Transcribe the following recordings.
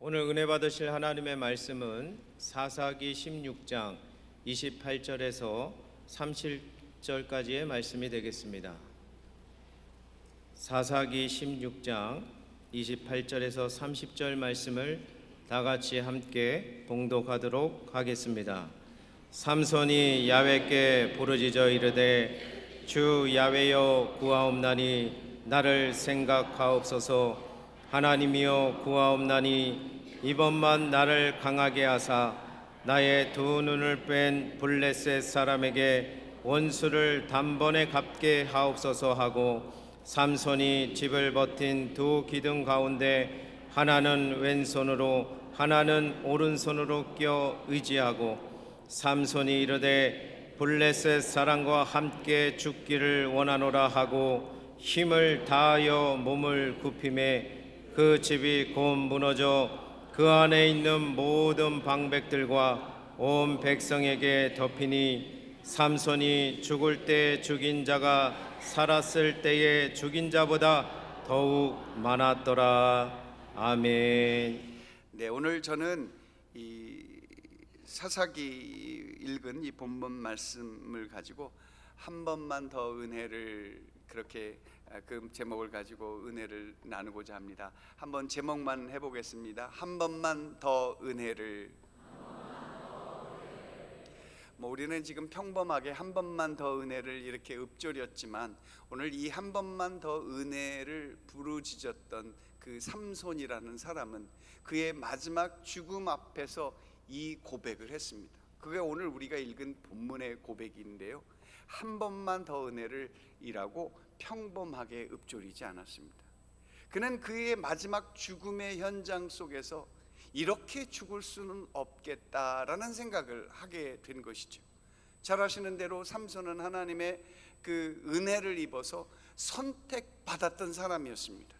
오늘 은혜 받으실 하나님의 말씀은 사사기 16장 28절에서 30절까지의 말씀이 되겠습니다. 사사기 16장 28절에서 30절 말씀을 다 같이 함께 봉독하도록 하겠습니다. 삼손이 야훼께 부르짖어 이르되 주 야훼여 구하옵나니 나를 생각하옵소서. 하나님이여 구하옵나니 이번만 나를 강하게 하사 나의 두 눈을 뺀 블레셋 사람에게 원수를 단번에 갚게 하옵소서 하고, 삼손이 집을 버틴 두 기둥 가운데 하나는 왼손으로 하나는 오른손으로 껴 의지하고, 삼손이 이르되 블레셋 사람과 함께 죽기를 원하노라 하고 힘을 다하여 몸을 굽히매 그 집이 곧 무너져 그 안에 있는 모든 방백들과 온 백성에게 덮이니, 삼손이 죽을 때 죽인 자가 살았을 때에 죽인 자보다 더욱 많았더라. 아멘. 네, 오늘 저는 이 사사기 읽은 이 본문 말씀을 가지고 한 번만 더 은혜를, 그렇게 그 제목을 가지고 은혜를 나누고자 합니다. 한번 제목만 해보겠습니다. 한 번만 더 은혜를. 우리는 지금 평범하게 한 번만 더 은혜를 이렇게 읊조렸지만, 오늘 이 한 번만 더 은혜를 부르짖었던 그 삼손이라는 사람은 그의 마지막 죽음 앞에서 이 고백을 했습니다. 그게 오늘 우리가 읽은 본문의 고백인데요, 한 번만 더 은혜를 이라고 평범하게 읊조리지 않았습니다. 그는 그의 마지막 죽음의 현장 속에서 이렇게 죽을 수는 없겠다라는 생각을 하게 된 것이죠. 잘 아시는 대로 삼손은 하나님의 그 은혜를 입어서 선택받았던 사람이었습니다.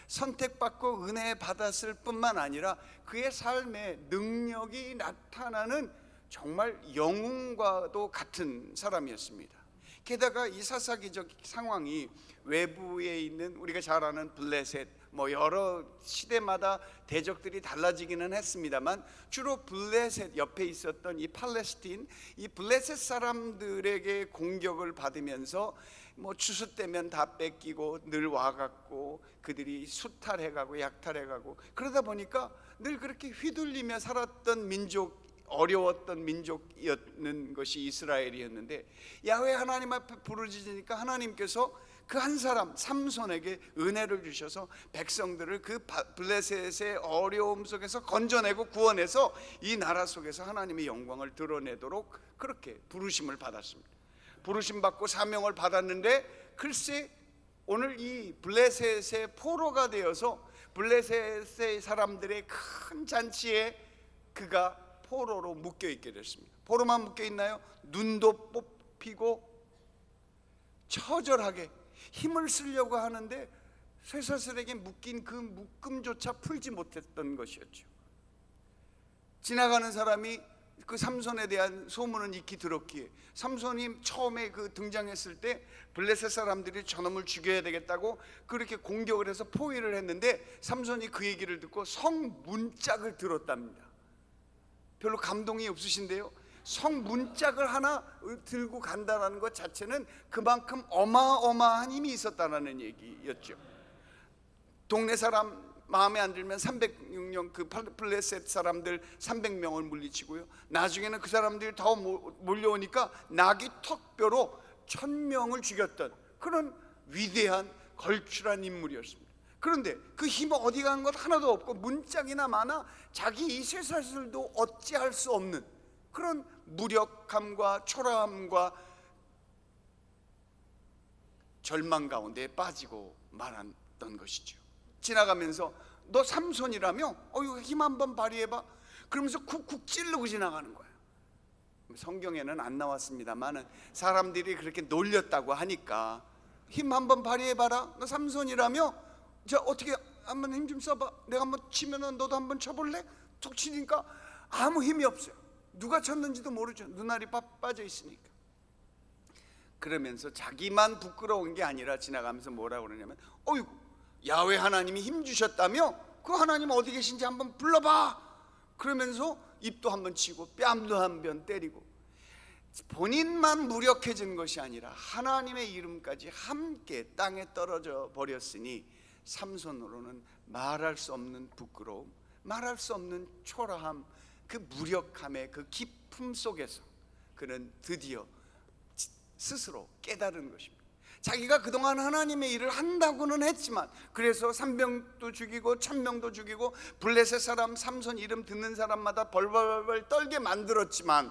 선택받고 은혜 받았을 뿐만 아니라 그의 삶에 능력이 나타나는 정말 영웅과도 같은 사람이었습니다. 게다가 이 사사기적 상황이 외부에 있는, 우리가 잘 아는 블레셋, 여러 시대마다 대적들이 달라지기는 했습니다만, 주로 블레셋 옆에 있었던 이 팔레스틴, 이 블레셋 사람들에게 공격을 받으면서 추수 때면 다 뺏기고 늘 와갖고 그들이 수탈해가고 약탈해가고, 그러다 보니까 늘 그렇게 휘둘리며 살았던 민족, 어려웠던 민족이었는 것이 이스라엘이었는데, 야훼 하나님 앞에 부르짖으니까 하나님께서 그 한 사람 삼손에게 은혜를 주셔서 백성들을 그 블레셋의 어려움 속에서 건져내고 구원해서 이 나라 속에서 하나님의 영광을 드러내도록 그렇게 부르심을 받았습니다. 부르심 받고 사명을 받았는데, 글쎄 오늘 이 블레셋의 포로가 되어서 블레셋의 사람들의 큰 잔치에 그가 포로로 묶여있게 됐습니다. 포로만 묶여있나요? 눈도 뽑히고 처절하게 힘을 쓰려고 하는데 쇠사슬에게 묶인 그 묶음조차 풀지 못했던 것이었죠. 지나가는 사람이 그 삼손에 대한 소문은 익히 들었기에, 삼손이 처음에 그 등장했을 때 블레셋 사람들이 저놈을 죽여야 되겠다고 그렇게 공격을 해서 포위를 했는데, 삼손이 그 얘기를 듣고 성문짝을 들었답니다. 별로 감동이 없으신데요, 성문짝을 하나 들고 간다는 것 자체는 그만큼 어마어마한 힘이 있었다는 얘기였죠. 동네 사람 마음에 안 들면 306명, 그 블레셋 사람들 300명을 물리치고요, 나중에는 그 사람들이 더 몰려오니까 나귀 턱뼈로 1000명을 죽였던 그런 위대한 걸출한 인물이었습니다. 그런데 그 힘은 어디 간 것 하나도 없고 문짝이나 많아 자기 이 쇠사슬도 어찌할 수 없는 그런 무력함과 초라함과 절망 가운데 빠지고 말았던 것이죠. 지나가면서 너 삼손이라며? 힘 한번 발휘해봐. 그러면서 쿡쿡 찌르고 지나가는 거예요. 성경에는 안 나왔습니다만 사람들이 그렇게 놀렸다고 하니까, 힘 한번 발휘해봐라, 너 삼손이라며? 자, 어떻게 한번 힘 좀 써봐. 내가 한번 치면은 너도 한번 쳐볼래? 툭 치니까 아무 힘이 없어요. 누가 쳤는지도 모르죠. 눈알이 빠져 있으니까. 그러면서 자기만 부끄러운 게 아니라 지나가면서 뭐라고 그러냐면, 야훼 하나님이 힘 주셨다며? 그 하나님 어디 계신지 한번 불러봐. 그러면서 입도 한번 치고 뺨도 한번 때리고, 본인만 무력해진 것이 아니라 하나님의 이름까지 함께 땅에 떨어져 버렸으니 삼손으로는 말할 수 없는 부끄러움, 말할 수 없는 초라함, 그 무력함의 그 깊음 속에서 그는 드디어 스스로 깨달은 것입니다. 자기가 그동안 하나님의 일을 한다고는 했지만, 그래서 300명도 죽이고 1000명도 죽이고 블레셋 사람 삼손 이름 듣는 사람마다 벌벌벌 떨게 만들었지만,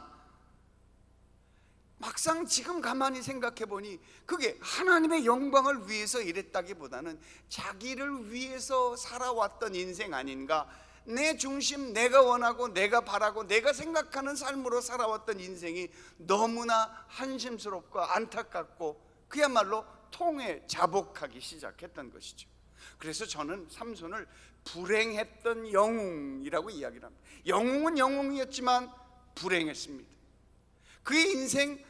막상 지금 가만히 생각해 보니 그게 하나님의 영광을 위해서 일했다기보다는 자기를 위해서 살아왔던 인생 아닌가. 내 중심, 내가 원하고 내가 바라고 내가 생각하는 삶으로 살아왔던 인생이 너무나 한심스럽고 안타깝고 그야말로 통에 자복하기 시작했던 것이죠. 그래서 저는 삼손을 불행했던 영웅이라고 이야기를 합니다. 영웅은 영웅이었지만 불행했습니다. 그의 인생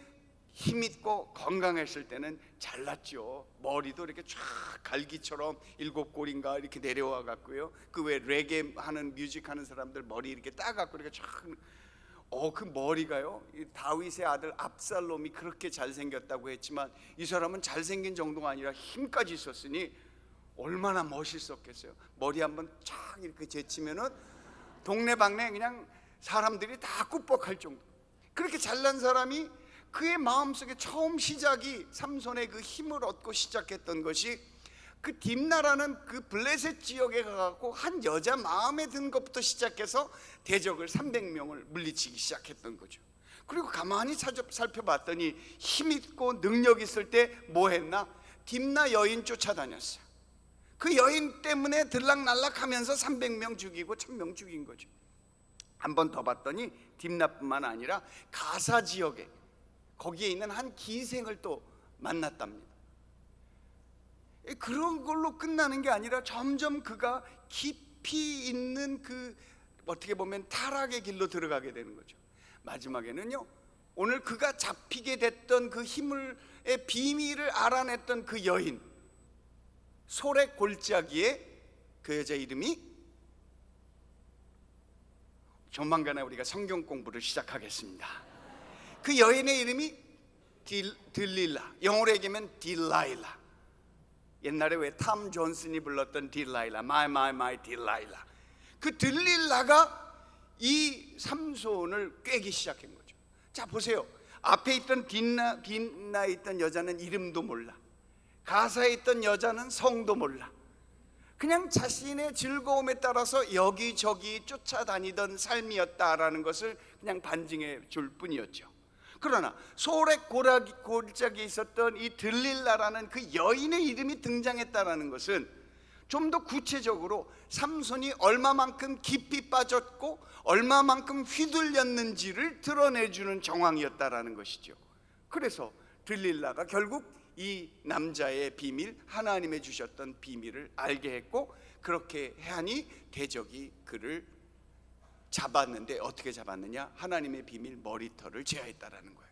힘있고 건강했을 때는 잘났죠. 머리도 이렇게 쫙 갈기처럼 7골인가 이렇게 내려와 갖고요. 그 왜 레게 하는 뮤직 하는 사람들 머리 이렇게 따갖고 이렇게 쫙, 그 머리가요, 다윗의 아들 압살롬이 그렇게 잘생겼다고 했지만 이 사람은 잘생긴 정도가 아니라 힘까지 있었으니 얼마나 멋있었겠어요. 머리 한번 쫙 이렇게 제치면은 동네방네 그냥 사람들이 다 꾹뻑할 정도. 그렇게 잘난 사람이 그의 마음속에 처음 시작이, 삼손의 그 힘을 얻고 시작했던 것이 그 딥나라는 그 블레셋 지역에 가갖고 한 여자 마음에 든 것부터 시작해서 대적을 300명을 물리치기 시작했던 거죠. 그리고 가만히 살펴봤더니 힘있고 능력 있을 때 뭐 했나? 딥나 여인 쫓아다녔어요. 그 여인 때문에 들락날락하면서 300명 죽이고 1000명 죽인 거죠. 한 번 더 봤더니 딥나뿐만 아니라 가사 지역에 거기에 있는 한 기생을 또 만났답니다. 그런 걸로 끝나는 게 아니라 점점 그가 깊이 있는 그 어떻게 보면 타락의 길로 들어가게 되는 거죠. 마지막에는요, 오늘 그가 잡히게 됐던 그 힘의 비밀을 알아냈던 그 여인, 소렉 골짜기에 그 여자 이름이, 조만간에 우리가 성경 공부를 시작하겠습니다. 그 여인의 이름이 들릴라, 영어로 얘기하면 딜라일라. 옛날에 왜 탐 존슨이 불렀던 딜라일라, my 딜라일라. 그 들릴라가 이 삼손을 꿰기 시작한 거죠. 자 보세요, 앞에 있던 딥나에 있던 여자는 이름도 몰라, 가사에 있던 여자는 성도 몰라. 그냥 자신의 즐거움에 따라서 여기저기 쫓아다니던 삶이었다라는 것을 그냥 반증해 줄 뿐이었죠. 그러나 소렉 골짜기에 있었던 이 들릴라라는 그 여인의 이름이 등장했다라는 것은 좀 더 구체적으로 삼손이 얼마만큼 깊이 빠졌고 얼마만큼 휘둘렸는지를 드러내주는 정황이었다라는 것이죠. 그래서 들릴라가 결국 이 남자의 비밀, 하나님의 주셨던 비밀을 알게 했고, 그렇게 하니 대적이 그를 잡았는데 어떻게 잡았느냐? 하나님의 비밀 머리털을 제하했다라는 거예요.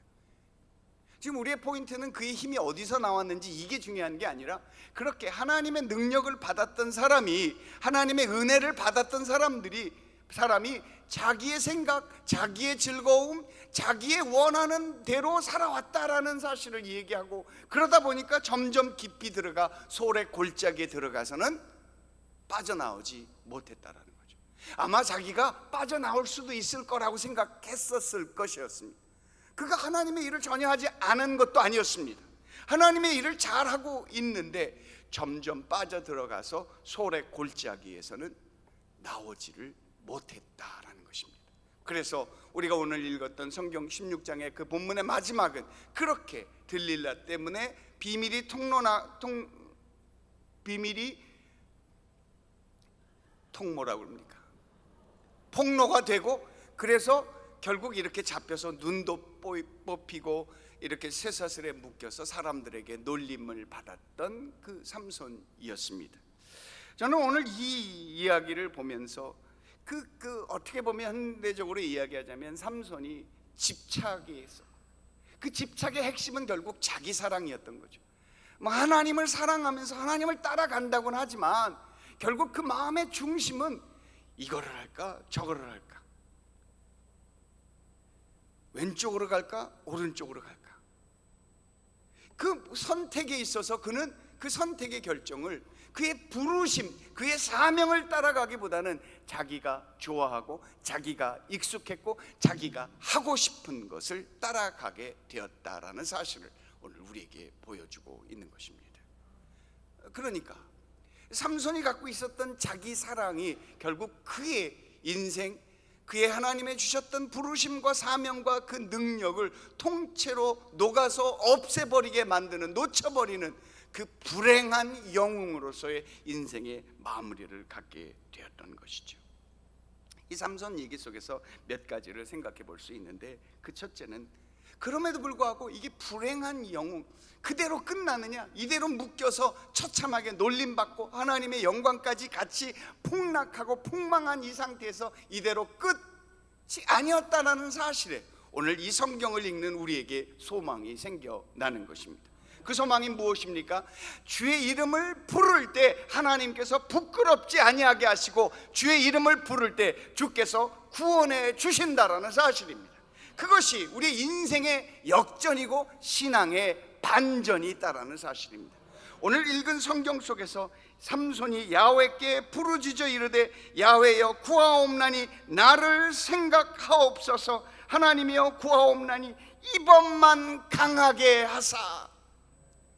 지금 우리의 포인트는 그의 힘이 어디서 나왔는지 이게 중요한 게 아니라, 그렇게 하나님의 능력을 받았던 사람이, 하나님의 은혜를 받았던 사람이 자기의 생각, 자기의 즐거움, 자기의 원하는 대로 살아왔다라는 사실을 얘기하고, 그러다 보니까 점점 깊이 들어가 소렉 골짜기에 들어가서는 빠져나오지 못했다라는 거예요. 아마 자기가 빠져나올 수도 있을 거라고 생각했었을 것이었습니다. 그가 하나님의 일을 전혀 하지 않은 것도 아니었습니다. 하나님의 일을 잘하고 있는데 점점 빠져들어가서 소렉 골짜기에서는 나오지를 못했다라는 것입니다. 그래서 우리가 오늘 읽었던 성경 16장의 그 본문의 마지막은 그렇게 들릴라 때문에 비밀이 통모라고 그럽니까? 폭로가 되고, 그래서 결국 이렇게 잡혀서 눈도 뽑히고 이렇게 쇠사슬에 묶여서 사람들에게 놀림을 받았던 그 삼손이었습니다. 저는 오늘 이 이야기를 보면서 어떻게 보면 현대적으로 이야기하자면 삼손이 집착이 있어. 그 집착의 핵심은 결국 자기 사랑이었던 거죠. 하나님을 사랑하면서 하나님을 따라간다고는 하지만 결국 그 마음의 중심은 이거를 할까 저거를 할까, 왼쪽으로 갈까 오른쪽으로 갈까, 그 선택에 있어서 그는 그 선택의 결정을, 그의 부르심, 그의 사명을 따라가기보다는 자기가 좋아하고 자기가 익숙했고 자기가 하고 싶은 것을 따라가게 되었다라는 사실을 오늘 우리에게 보여주고 있는 것입니다. 그러니까 삼손이 갖고 있었던 자기 사랑이 결국 그의 인생, 그의 하나님의 주셨던 부르심과 사명과 그 능력을 통째로 녹아서 없애버리게 만드는, 놓쳐버리는 그 불행한 영웅으로서의 인생의 마무리를 갖게 되었던 것이죠. 이 삼손 얘기 속에서 몇 가지를 생각해 볼 수 있는데, 그 첫째는 그럼에도 불구하고 이게 불행한 영웅, 그대로 끝나느냐, 이대로 묶여서 처참하게 놀림받고 하나님의 영광까지 같이 폭락하고 폭망한 이 상태에서 이대로 끝이 아니었다라는 사실에 오늘 이 성경을 읽는 우리에게 소망이 생겨나는 것입니다. 그 소망이 무엇입니까? 주의 이름을 부를 때 하나님께서 부끄럽지 아니하게 하시고 주의 이름을 부를 때 주께서 구원해 주신다라는 사실입니다. 그것이 우리 인생의 역전이고 신앙의 반전이 있다라는 사실입니다. 오늘 읽은 성경 속에서 삼손이 야훼께 부르짖어 이르되 야훼여 구하옵나니 나를 생각하옵소서, 하나님이여 구하옵나니 이번만 강하게 하사,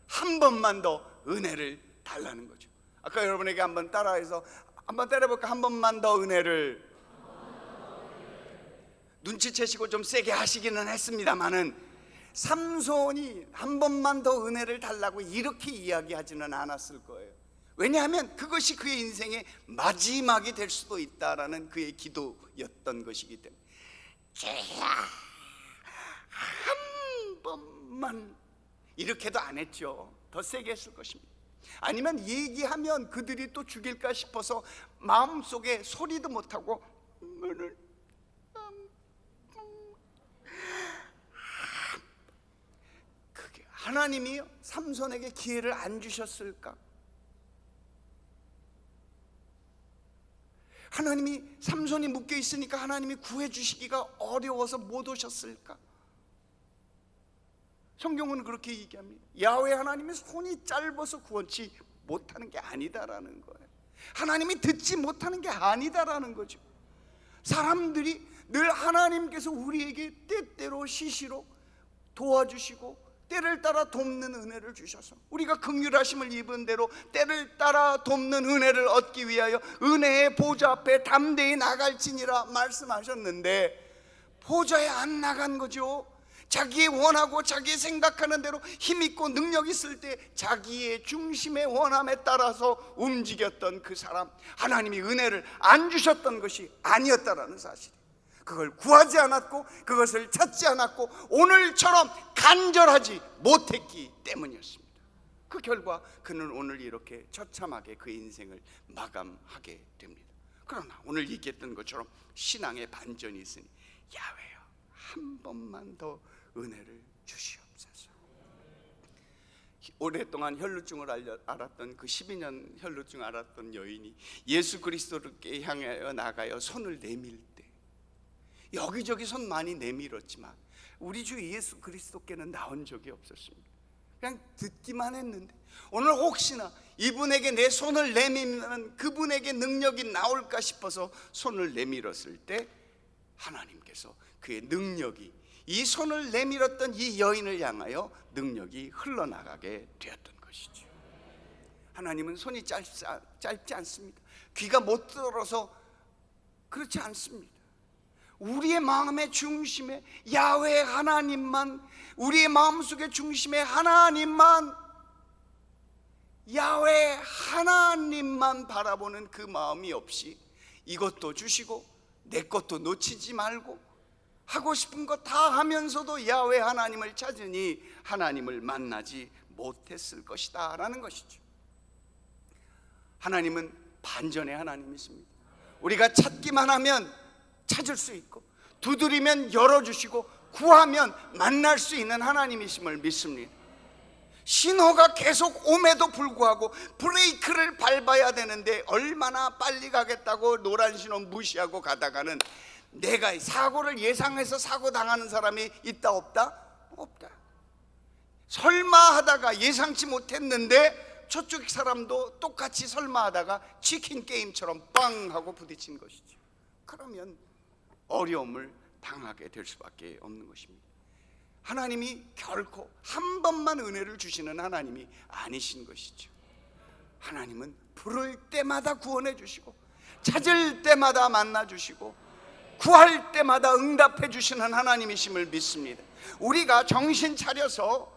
한 번만 더 은혜를 달라는 거죠. 아까 여러분에게 한번 따라해서 한번 때려볼까? 한 번만 더 은혜를. 눈치채시고 좀 세게 하시기는 했습니다만은 삼손이 한 번만 더 은혜를 달라고 이렇게 이야기하지는 않았을 거예요. 왜냐하면 그것이 그의 인생의 마지막이 될 수도 있다라는 그의 기도였던 것이기 때문에, 주야 한 번만, 이렇게도 안 했죠. 더 세게 했을 것입니다. 아니면 얘기하면 그들이 또 죽일까 싶어서 마음속에 소리도 못하고 그게 하나님이 삼손에게 기회를 안 주셨을까? 하나님이 삼손이 묶여 있으니까 하나님이 구해 주시기가 어려워서 못 오셨을까? 성경은 그렇게 얘기합니다. 야훼 하나님의 손이 짧아서 구원치 못하는 게 아니다라는 거예요. 하나님이 듣지 못하는 게 아니다라는 거죠. 사람들이 늘 하나님께서 우리에게 때때로 시시로 도와주시고 때를 따라 돕는 은혜를 주셔서 우리가 긍휼하심을 입은 대로 때를 따라 돕는 은혜를 얻기 위하여 은혜의 보좌 앞에 담대히 나갈지니라 말씀하셨는데, 보좌에 안 나간 거죠. 자기 원하고 자기 생각하는 대로 힘있고 능력 있을 때 자기의 중심의 원함에 따라서 움직였던 그 사람, 하나님이 은혜를 안 주셨던 것이 아니었다라는 사실, 그걸 구하지 않았고 그것을 찾지 않았고 오늘처럼 간절하지 못했기 때문이었습니다. 그 결과 그는 오늘 이렇게 처참하게 그 인생을 마감하게 됩니다. 그러나 오늘 얘기했던 것처럼 신앙의 반전이 있으니 야훼여 한 번만 더 은혜를 주시옵소서. 오랫동안 혈루증을 앓았던 그 12년 혈루증을 앓았던 여인이 예수 그리스도께 향하여 나가여 손을 내밀 때 여기저기 손 많이 내밀었지만 우리 주 예수 그리스도께는 나온 적이 없었습니다. 그냥 듣기만 했는데 오늘 혹시나 이분에게 내 손을 내밀면 그분에게 능력이 나올까 싶어서 손을 내밀었을 때 하나님께서 그의 능력이 이 손을 내밀었던 이 여인을 향하여 능력이 흘러나가게 되었던 것이죠. 하나님은 손이 짧지 않습니다. 귀가 못 들어서 그렇지 않습니다. 우리의 마음의 중심에 야훼 하나님만, 우리의 마음속의 중심에 하나님만, 야훼 하나님만 바라보는 그 마음이 없이 이것도 주시고 내 것도 놓치지 말고 하고 싶은 거 다 하면서도 야훼 하나님을 찾으니 하나님을 만나지 못했을 것이다 라는 것이죠. 하나님은 반전의 하나님이십니다. 우리가 찾기만 하면 찾을 수 있고 두드리면 열어주시고 구하면 만날 수 있는 하나님이심을 믿습니다. 신호가 계속 옴에도 불구하고 브레이크를 밟아야 되는데 얼마나 빨리 가겠다고 노란 신호 무시하고 가다가는 내가 사고를 예상해서 사고 당하는 사람이 있다 없다? 없다. 설마 하다가 예상치 못했는데 저쪽 사람도 똑같이 설마 하다가 치킨 게임처럼 빵 하고 부딪힌 것이죠. 그러면 어려움을 당하게 될 수밖에 없는 것입니다. 하나님이 결코 한 번만 은혜를 주시는 하나님이 아니신 것이죠. 하나님은 부를 때마다 구원해 주시고 찾을 때마다 만나 주시고 구할 때마다 응답해 주시는 하나님이심을 믿습니다. 우리가 정신 차려서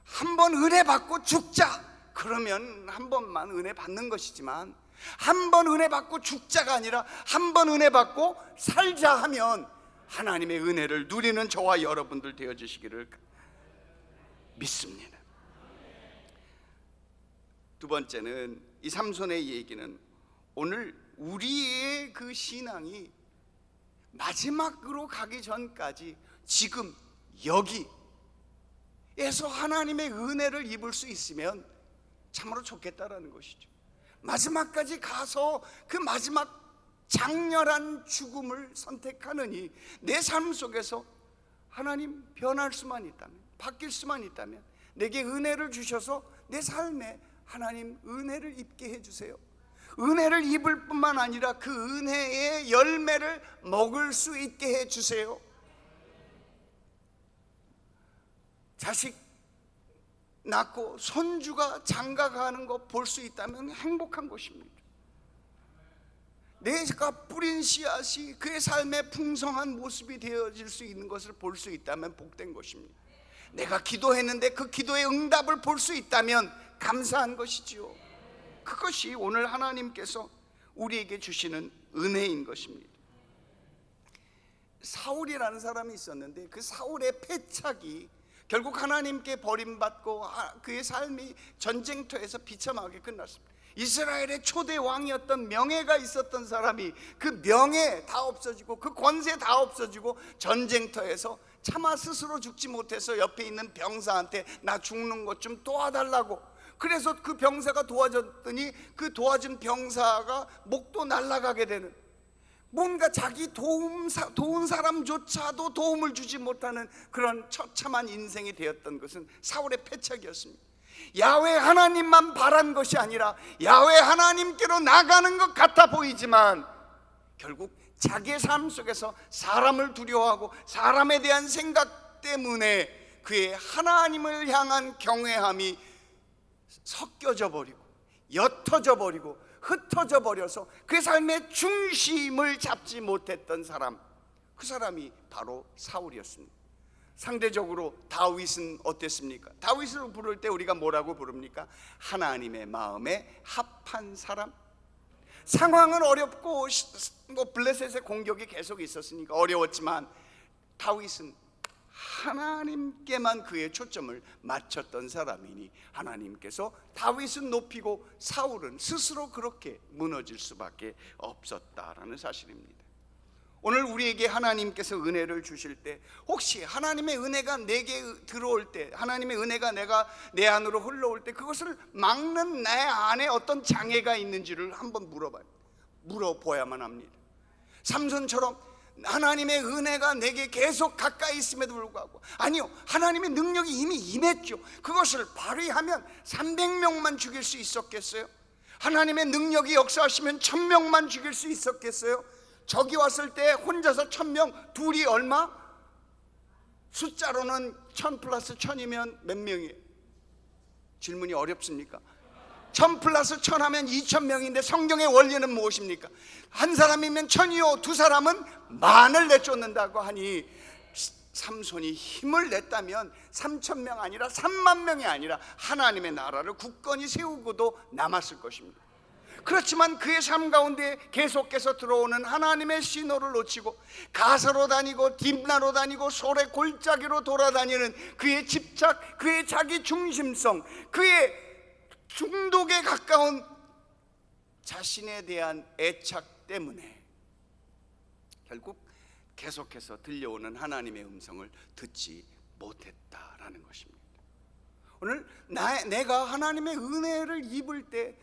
한 번 은혜 받고 죽자 그러면 한 번만 은혜 받는 것이지만, 한 번 은혜 받고 죽자가 아니라 한 번 은혜 받고 살자 하면 하나님의 은혜를 누리는 저와 여러분들 되어주시기를 믿습니다. 두 번째는 이 삼손의 얘기는 오늘 우리의 그 신앙이 마지막으로 가기 전까지 지금 여기에서 하나님의 은혜를 입을 수 있으면 참으로 좋겠다라는 것이죠. 마지막까지 가서 그 마지막 장렬한 죽음을 선택하느니 내 삶 속에서 하나님 변할 수만 있다면, 바뀔 수만 있다면 내게 은혜를 주셔서 내 삶에 하나님 은혜를 입게 해주세요. 은혜를 입을 뿐만 아니라 그 은혜의 열매를 먹을 수 있게 해주세요. 자식 낳고 손주가 장가가는 거 볼 수 있다면 행복한 것입니다. 내가 뿌린 씨앗이 그의 삶의 풍성한 모습이 되어질 수 있는 것을 볼 수 있다면 복된 것입니다. 내가 기도했는데 그 기도의 응답을 볼 수 있다면 감사한 것이지요. 그것이 오늘 하나님께서 우리에게 주시는 은혜인 것입니다. 사울이라는 사람이 있었는데 그 사울의 패착이 결국 하나님께 버림받고 그의 삶이 전쟁터에서 비참하게 끝났습니다. 이스라엘의 초대 왕이었던 명예가 있었던 사람이 그 명예 다 없어지고 그 권세 다 없어지고 전쟁터에서 차마 스스로 죽지 못해서 옆에 있는 병사한테 나 죽는 것 좀 도와달라고, 그래서 그 병사가 도와줬더니 그 도와준 병사가 목도 날아가게 되는, 뭔가 자기 도운 사람조차도 도움을 주지 못하는 그런 처참한 인생이 되었던 것은 사울의 패착이었습니다. 야훼 하나님만 바란 것이 아니라 야훼 하나님께로 나가는 것 같아 보이지만 결국 자기의 삶 속에서 사람을 두려워하고 사람에 대한 생각 때문에 그의 하나님을 향한 경외함이 섞여져 버리고 옅어져 버리고 흩어져 버려서 그 삶의 중심을 잡지 못했던 사람, 그 사람이 바로 사울이었습니다. 상대적으로 다윗은 어땠습니까? 다윗을 부를 때 우리가 뭐라고 부릅니까? 하나님의 마음에 합한 사람. 상황은 어렵고 블레셋의 공격이 계속 있었으니까 어려웠지만 다윗은 하나님께만 그의 초점을 맞췄던 사람이니 하나님께서 다윗은 높이고 사울은 스스로 그렇게 무너질 수밖에 없었다라는 사실입니다. 오늘 우리에게 하나님께서 은혜를 주실 때 혹시 하나님의 은혜가 내게 들어올 때, 하나님의 은혜가 내 안으로 흘러올 때 그것을 막는 내 안에 어떤 장애가 있는지를 한번 물어봐야만 합니다. 삼손처럼 하나님의 은혜가 내게 계속 가까이 있음에도 불구하고, 아니요, 하나님의 능력이 이미 임했죠. 그것을 발휘하면 300명만 죽일 수 있었겠어요? 하나님의 능력이 역사하시면 1000명만 죽일 수 있었겠어요? 적이 왔을 때 혼자서 1000명, 둘이 얼마? 숫자로는 1000 플러스 1000이면 몇 명이에요? 질문이 어렵습니까? 1000 플러스 1000 하면 2000명인데 성경의 원리는 무엇입니까? 한 사람이면 1000이요, 두 사람은 만을 내쫓는다고 하니 삼손이 힘을 냈다면 3000명 아니라 30000명이 아니라 하나님의 나라를 굳건히 세우고도 남았을 것입니다. 그렇지만 그의 삶 가운데 계속해서 들어오는 하나님의 신호를 놓치고 가사로 다니고 딥나로 다니고 소래 골짜기로 돌아다니는 그의 집착, 그의 자기 중심성, 그의 중독에 가까운 자신에 대한 애착 때문에 결국 계속해서 들려오는 하나님의 음성을 듣지 못했다라는 것입니다. 오늘 내가 하나님의 은혜를 입을 때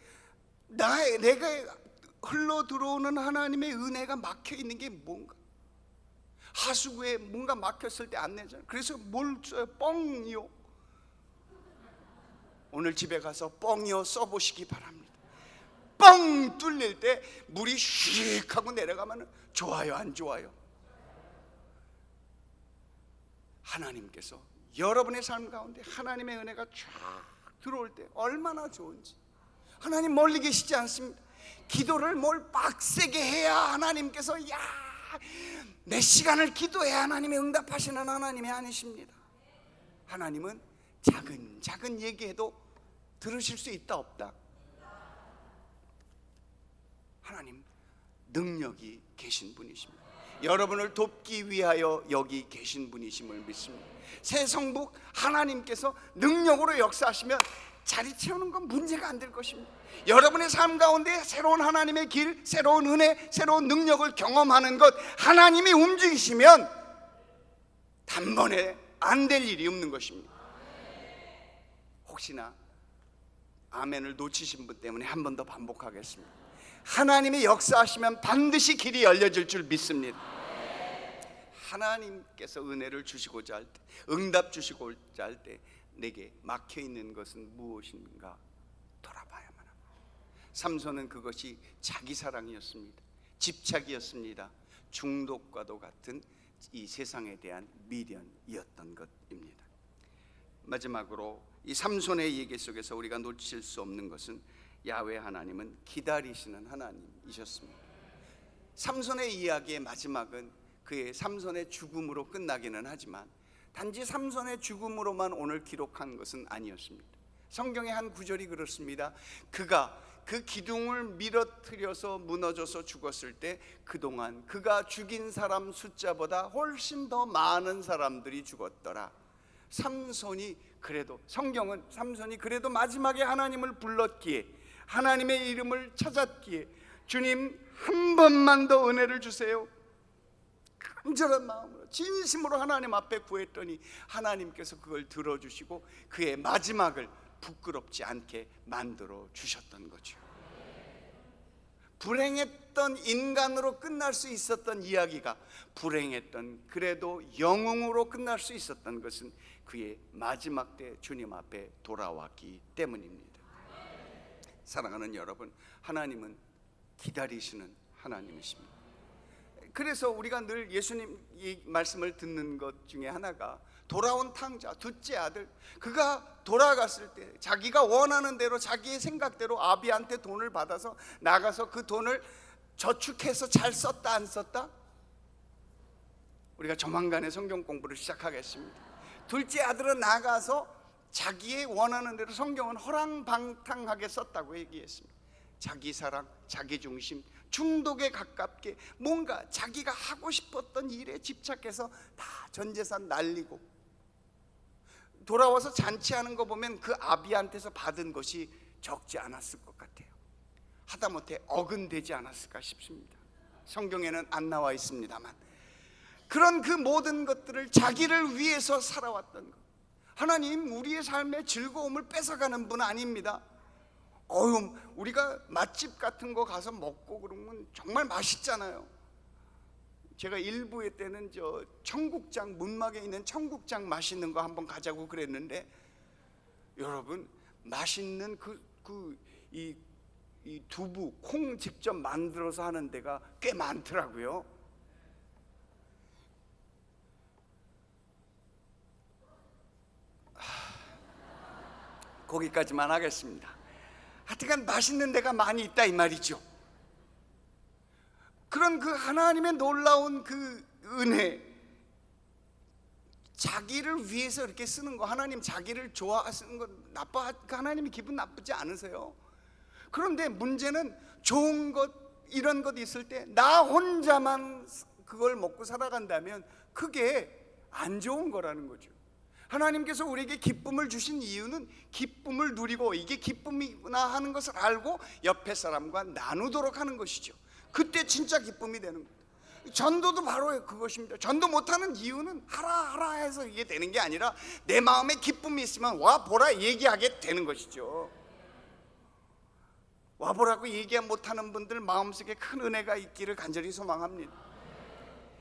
내가 흘러 들어오는 하나님의 은혜가 막혀 있는 게 뭔가? 하수구에 뭔가 막혔을 때 안 내잖아요. 그래서 뭘 써요? 뻥이요. 오늘 집에 가서 뻥이요 써보시기 바랍니다. 뻥 뚫릴 때 물이 휙 하고 내려가면 좋아요, 안 좋아요? 하나님께서 여러분의 삶 가운데 하나님의 은혜가 쫙 들어올 때 얼마나 좋은지. 하나님 멀리 계시지 않습니다. 기도를 뭘 빡세게 해야 하나님께서 내 시간을 기도해야 하나님의 응답하시는 하나님이 아니십니다. 하나님은 작은 얘기해도 들으실 수 있다 없다? 하나님 능력이 계신 분이십니다. 여러분을 돕기 위하여 여기 계신 분이심을 믿습니다. 새 성북 하나님께서 능력으로 역사하시면 자리 채우는 건 문제가 안 될 것입니다. 여러분의 삶 가운데 새로운 하나님의 길, 새로운 은혜, 새로운 능력을 경험하는 것, 하나님이 움직이시면 단번에 안 될 일이 없는 것입니다. 혹시나 아멘을 놓치신 분 때문에 한 번 더 반복하겠습니다. 하나님이 역사하시면 반드시 길이 열려질 줄 믿습니다. 하나님께서 은혜를 주시고자 할 때, 응답 주시고자 할 때 내게 막혀 있는 것은 무엇인가 돌아봐야만 합니다. 삼손은 그것이 자기 사랑이었습니다. 집착이었습니다. 중독과도 같은 이 세상에 대한 미련이었던 것입니다. 마지막으로 이 삼손의 얘기 속에서 우리가 놓칠 수 없는 것은 야훼 하나님은 기다리시는 하나님이셨습니다. 삼손의 이야기의 마지막은 그의 삼손의 죽음으로 끝나기는 하지만 단지 삼손의 죽음으로만 오늘 기록한 것은 아니었습니다. 성경의 한 구절이 그렇습니다. 그가 그 기둥을 밀어뜨려서 무너져서 죽었을 때 그동안 그가 죽인 사람 숫자보다 훨씬 더 많은 사람들이 죽었더라. 삼손이 그래도, 성경은 삼손이 그래도 마지막에 하나님을 불렀기에, 하나님의 이름을 찾았기에, 주님 한 번만 더 은혜를 주세요, 간절한 마음으로 진심으로 하나님 앞에 구했더니 하나님께서 그걸 들어주시고 그의 마지막을 부끄럽지 않게 만들어 주셨던 거죠. 불행했던 인간으로 끝날 수 있었던 이야기가 불행했던 그래도 영웅으로 끝날 수 있었던 것은 그의 마지막 때 주님 앞에 돌아왔기 때문입니다. 사랑하는 여러분, 하나님은 기다리시는 하나님이십니다. 그래서 우리가 늘 예수님 이 말씀을 듣는 것 중에 하나가 돌아온 탕자, 둘째 아들, 그가 돌아갔을 때 자기가 원하는 대로 자기의 생각대로 아비한테 돈을 받아서 나가서 그 돈을 저축해서 잘 썼다 안 썼다? 우리가 조만간에 성경 공부를 시작하겠습니다. 둘째 아들은 나가서 자기의 원하는 대로, 성경은 허랑방탕하게 썼다고 얘기했습니다. 자기 사랑, 자기 중심, 중독에 가깝게 뭔가 자기가 하고 싶었던 일에 집착해서 다 전 재산 날리고 돌아와서 잔치하는 거 보면 그 아비한테서 받은 것이 적지 않았을 것 같아요. 하다못해 어근되지 않았을까 싶습니다. 성경에는 안 나와 있습니다만 그런 그 모든 것들을 자기를 위해서 살아왔던 것. 하나님 우리의 삶의 즐거움을 뺏어가는 분 아닙니다. 우리가 맛집 같은 거 가서 먹고 그러면 정말 맛있잖아요. 제가 일부회 때는 청국장, 문막에 있는 청국장 맛있는 거 한번 가자고 그랬는데, 여러분 맛있는 이 두부, 콩 직접 만들어서 하는 데가 꽤 많더라고요. 거기까지만 하겠습니다. 하여튼 맛있는 데가 많이 있다 이 말이죠. 그런 그 하나님의 놀라운 그 은혜, 자기를 위해서 이렇게 쓰는 거, 하나님 자기를 좋아하시는 거 하나님이 기분 나쁘지 않으세요? 그런데 문제는 좋은 것, 이런 것 있을 때 나 혼자만 그걸 먹고 살아간다면 그게 안 좋은 거라는 거죠. 하나님께서 우리에게 기쁨을 주신 이유는 기쁨을 누리고 이게 기쁨이구나 하는 것을 알고 옆에 사람과 나누도록 하는 것이죠. 그때 진짜 기쁨이 되는 거예요. 전도도 바로 그것입니다. 전도 못하는 이유는 하라 해서 이게 되는 게 아니라 내 마음에 기쁨이 있으면 와 보라 얘기하게 되는 것이죠. 와 보라고 얘기 못하는 분들 마음속에 큰 은혜가 있기를 간절히 소망합니다.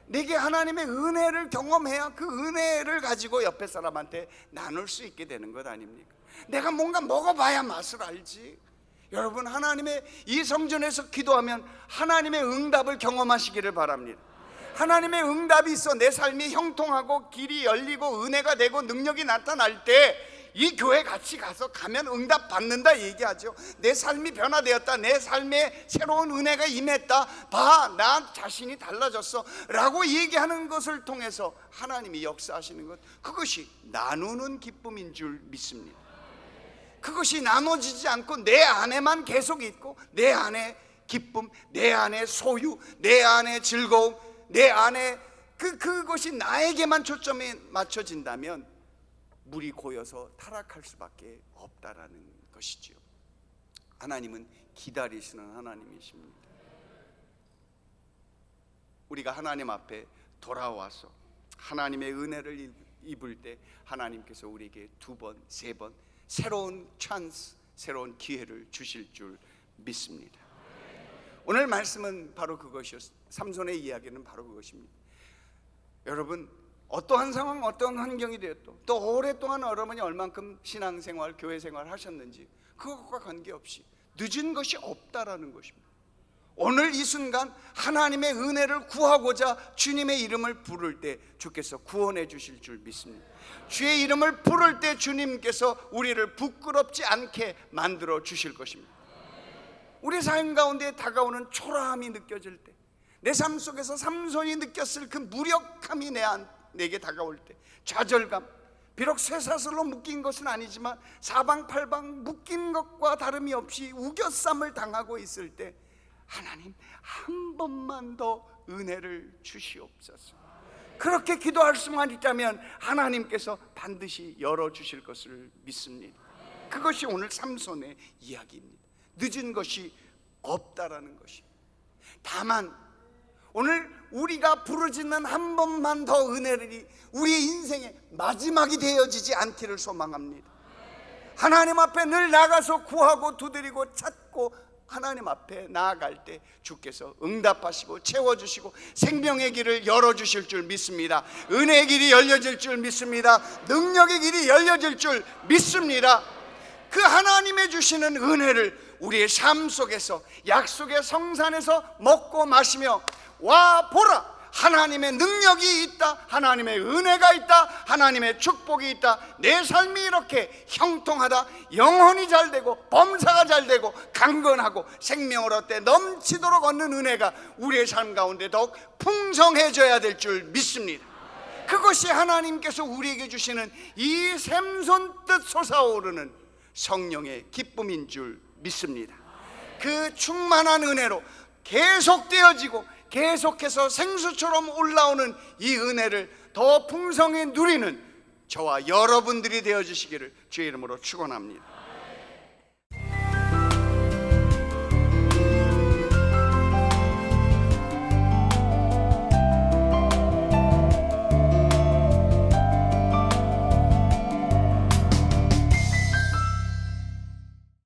내게 하나님의 은혜를 경험해야 그 은혜를 가지고 옆에 사람한테 나눌 수 있게 되는 것 아닙니까? 내가 뭔가 먹어봐야 맛을 알지. 여러분, 하나님의 이 성전에서 기도하면 하나님의 응답을 경험하시기를 바랍니다. 하나님의 응답이 있어 내 삶이 형통하고 길이 열리고 은혜가 되고 능력이 나타날 때 이 교회 같이 가면 응답 받는다 얘기하죠. 내 삶이 변화되었다, 내 삶에 새로운 은혜가 임했다, 봐 나 자신이 달라졌어 라고 얘기하는 것을 통해서 하나님이 역사하시는 것, 그것이 나누는 기쁨인 줄 믿습니다. 그것이 나눠지지 않고 내 안에만 계속 있고 내 안에 기쁨, 내 안에 소유, 내 안에 즐거움, 내 안에 그것이 나에게만 초점이 맞춰진다면 물이 고여서 타락할 수밖에 없다라는 것이지요. 하나님은 기다리시는 하나님이십니다. 우리가 하나님 앞에 돌아와서 하나님의 은혜를 입을 때 하나님께서 우리에게 2번, 3번 새로운 찬스, 새로운 기회를 주실 줄 믿습니다. 오늘 말씀은 바로 그것이었습니다. 삼손의 이야기는 바로 그것입니다. 여러분, 어떠한 상황, 어떠한 환경이 되었도 또 오랫동안 여러분이 얼만큼 신앙생활, 교회생활 하셨는지 그것과 관계없이 늦은 것이 없다라는 것입니다. 오늘 이 순간 하나님의 은혜를 구하고자 주님의 이름을 부를 때 주께서 구원해 주실 줄 믿습니다. 주의 이름을 부를 때 주님께서 우리를 부끄럽지 않게 만들어 주실 것입니다. 우리 삶 가운데 다가오는 초라함이 느껴질 때, 내 삶 속에서 삼손이 느꼈을 그 무력함이 내게 다가올 때, 좌절감, 비록 쇠사슬로 묶인 것은 아니지만 사방팔방 묶인 것과 다름이 없이 우겨쌈을 당하고 있을 때 하나님 한 번만 더 은혜를 주시옵소서. 그렇게 기도할 수만 있다면 하나님께서 반드시 열어주실 것을 믿습니다. 그것이 오늘 삼손의 이야기입니다. 늦은 것이 없다라는 것입니다. 다만 오늘 우리가 부르짖는 한 번만 더 은혜를 우리의 인생의 마지막이 되어지지 않기를 소망합니다. 하나님 앞에 늘 나가서 구하고 두드리고 찾고 하나님 앞에 나아갈 때 주께서 응답하시고 채워주시고 생명의 길을 열어주실 줄 믿습니다. 은혜의 길이 열려질 줄 믿습니다. 능력의 길이 열려질 줄 믿습니다. 그 하나님의 주시는 은혜를 우리의 삶 속에서 약속의 성산에서 먹고 마시며 와 보라, 하나님의 능력이 있다, 하나님의 은혜가 있다, 하나님의 축복이 있다, 내 삶이 이렇게 형통하다, 영혼이 잘되고 범사가 잘되고 강건하고 생명을 얻되 넘치도록 얻는 은혜가 우리의 삶 가운데 더욱 풍성해져야 될 줄 믿습니다. 그것이 하나님께서 우리에게 주시는 이 샘솟듯 솟아오르는 성령의 기쁨인 줄 믿습니다. 그 충만한 은혜로 계속되어지고 계속해서 생수처럼 올라오는 이 은혜를 더 풍성히 누리는 저와 여러분들이 되어주시기를 주의 이름으로 축원합니다.